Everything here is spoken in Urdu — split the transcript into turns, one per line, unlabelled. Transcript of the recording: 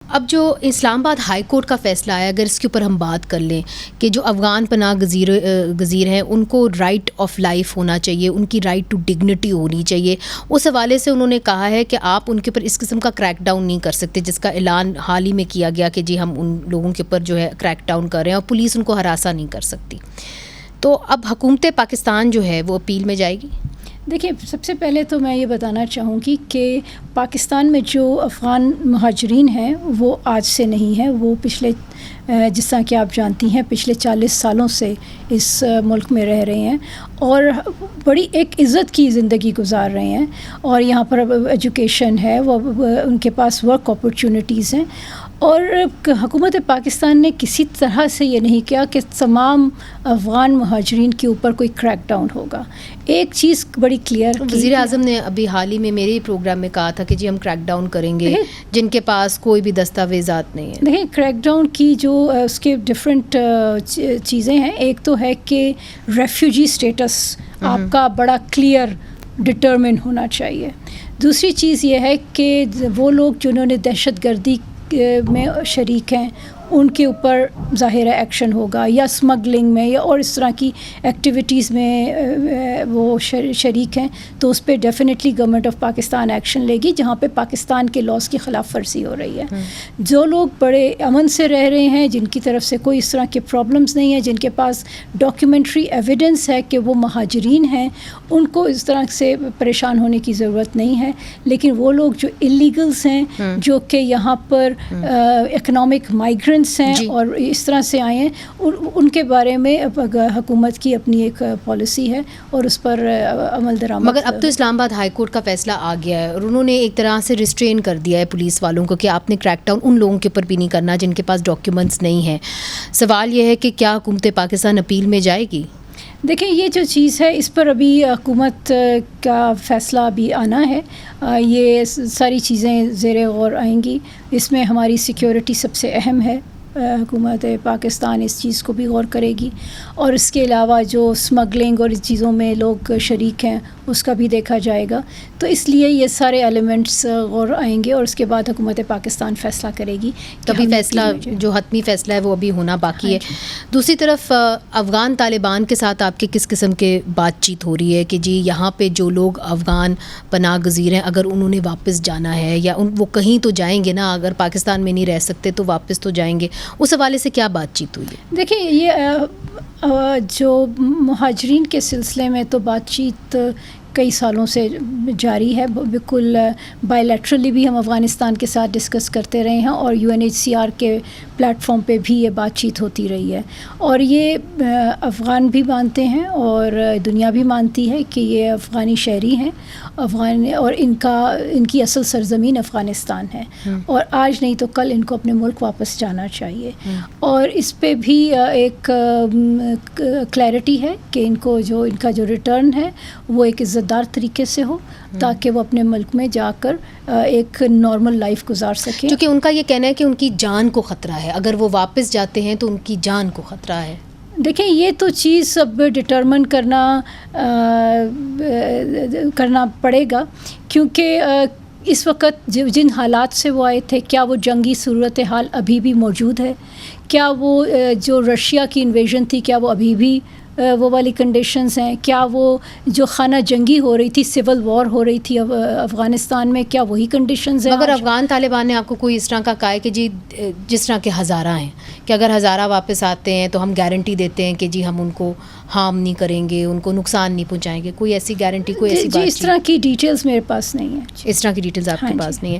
اب جو اسلام آباد ہائی کورٹ کا فیصلہ آیا، اگر اس کے اوپر ہم بات کر لیں کہ جو افغان پناہ گزیر ہیں ان کو رائٹ آف لائف ہونا چاہیے، ان کی رائٹ ٹو ڈگنیٹی ہونی چاہیے، اس حوالے سے انہوں نے کہا ہے کہ آپ ان کے اوپر اس قسم کا کریک ڈاؤن نہیں کر سکتے جس کا اعلان حال ہی میں کیا گیا کہ جی ہم ان لوگوں کے اوپر جو ہے کریک ڈاؤن کر رہے ہیں اور پولیس ان کو ہراساں نہیں کر سکتی. تو اب حکومت پاکستان جو ہے وہ اپیل میں جائے گی؟
دیکھیں، سب سے پہلے تو میں یہ بتانا چاہوں گی کہ پاکستان میں جو افغان مہاجرین ہیں وہ آج سے نہیں ہیں، وہ پچھلے جس طرح کہ آپ جانتی ہیں پچھلے 40 سالوں سے اس ملک میں رہ رہے ہیں اور بڑی ایک عزت کی زندگی گزار رہے ہیں، اور یہاں پر ایجوکیشن ہے، وہ ان کے پاس ورک اپرچونٹیز ہیں. اور حکومت پاکستان نے کسی طرح سے یہ نہیں کیا کہ تمام افغان مہاجرین کے اوپر کوئی کریک ڈاؤن ہوگا. ایک چیز بڑی کلیئر،
وزیر اعظم نے ابھی حال ہی میں میرے پروگرام میں کہا تھا کہ جی ہم کریک ڈاؤن کریں گے جن کے پاس کوئی بھی دستاویزات نہیں ہیں.
دیکھیں، کریک ڈاؤن کی جو اس کے ڈفرینٹ چیزیں ہیں، ایک تو ہے کہ ریفیوجی اسٹیٹس آپ کا بڑا کلیئر ڈٹرمن ہونا چاہیے. دوسری چیز یہ ہے کہ وہ لوگ جنہوں نے دہشت گردی میں شریک ہیں ان کے اوپر ظاہر ایکشن ہوگا، یا اسمگلنگ میں یا اور اس طرح کی ایکٹیویٹیز میں وہ شریک ہیں تو اس پہ definitely government of Pakistan action لے گی جہاں پہ پاکستان کے لاس کی خلاف ورزی ہو رہی ہے. جو لوگ بڑے امن سے رہ رہے ہیں، جن کی طرف سے کوئی اس طرح کے پرابلمز نہیں ہیں، جن کے پاس ڈاکیومنٹری ایویڈنس ہے کہ وہ مہاجرین ہیں، ان کو اس طرح سے پریشان ہونے کی ضرورت نہیں ہے. لیکن وہ لوگ جو اللیگلس ہیں، جو کہ یہاں پر اکنامک مائیگرنٹ ہیں اور اس طرح سے آئے ہیں، ان کے بارے میں حکومت کی اپنی ایک پالیسی ہے اور اس پر عمل درآمد.
مگر اب تو اسلام آباد ہائی کورٹ کا فیصلہ آ گیا ہے اور انہوں نے ایک طرح سے ریسٹرین کر دیا ہے پولیس والوں کو کہ آپ نے کریک ڈاؤن ان لوگوں کے اوپر بھی نہیں کرنا جن کے پاس ڈاکیومنٹس نہیں ہیں. سوال یہ ہے کہ کیا حکومت پاکستان اپیل میں جائے گی؟
دیکھیں، یہ جو چیز ہے اس پر ابھی حکومت کا فیصلہ ابھی آنا ہے. یہ ساری چیزیں زیر غور آئیں گی. اس میں ہماری سیکیورٹی سب سے اہم ہے. حکومت پاکستان اس چیز کو بھی غور کرے گی، اور اس کے علاوہ جو اسمگلنگ اور اس چیزوں میں لوگ شریک ہیں اس کا بھی دیکھا جائے گا. تو اس لیے یہ سارے ایلیمنٹس غور آئیں گے اور اس کے بعد حکومت پاکستان فیصلہ کرے گی.
تبھی فیصلہ جو حتمی فیصلہ ہے وہ ابھی ہونا باقی ہے. دوسری طرف افغان طالبان کے ساتھ آپ کے کس قسم کے بات چیت ہو رہی ہے کہ جی یہاں پہ جو لوگ افغان پناہ گزیر ہیں اگر انہوں نے واپس جانا ہے یا وہ کہیں تو جائیں گے نا، اگر پاکستان میں نہیں رہ سکتے تو واپس تو جائیں گے، اس حوالے سے کیا بات چیت ہوئی ہے؟
دیکھیں، یہ جو مہاجرین کے سلسلے میں تو بات چیت کئی سالوں سے جاری ہے. بالکل بائی لیٹرلی بھی ہم افغانستان کے ساتھ ڈسکس کرتے رہے ہیں اور UNHCR کے پلیٹ فارم پہ بھی یہ بات چیت ہوتی رہی ہے. اور یہ افغان بھی مانتے ہیں اور دنیا بھی مانتی ہے کہ یہ افغانی شہری ہیں افغان، اور ان کی اصل سرزمین افغانستان ہے اور آج نہیں تو کل ان کو اپنے ملک واپس جانا چاہیے. اور اس پہ بھی ایک کلیئرٹی ہے کہ ان کا جو ریٹرن ہے وہ ایک عزت دار طریقے سے ہو تاکہ وہ اپنے ملک میں جا کر ایک نارمل لائف گزار سکیں.
کیونکہ ان کا یہ کہنا ہے کہ ان کی جان کو خطرہ ہے، اگر وہ واپس جاتے ہیں تو ان کی جان کو خطرہ ہے.
دیکھیں، یہ تو چیز اب ڈٹرمن کرنا پڑے گا، کیونکہ اس وقت جن حالات سے وہ آئے تھے، کیا وہ جنگی صورتحال ابھی بھی موجود ہے؟ کیا وہ جو رشیا کی انویژن تھی کیا وہ ابھی بھی وہ والی کنڈیشنز ہیں؟ کیا وہ جو خانہ جنگی ہو رہی تھی، سول وار ہو رہی تھی افغانستان میں، کیا وہی کنڈیشنز ہیں؟
اگر افغان طالبان نے آپ کو کوئی اس طرح کا کہا ہے کہ جی جس طرح کے ہزارہ ہیں کہ اگر ہزارہ واپس آتے ہیں تو ہم گارنٹی دیتے ہیں کہ جی ہم ان کو ہارم نہیں کریں گے، ان کو نقصان نہیں پہنچائیں گے، کوئی ایسی گارنٹی، کوئی ایسی بات؟
اس طرح کی ڈیٹیلز میرے پاس نہیں ہے.
اس طرح کی ڈیٹیلز آپ کے پاس نہیں ہے.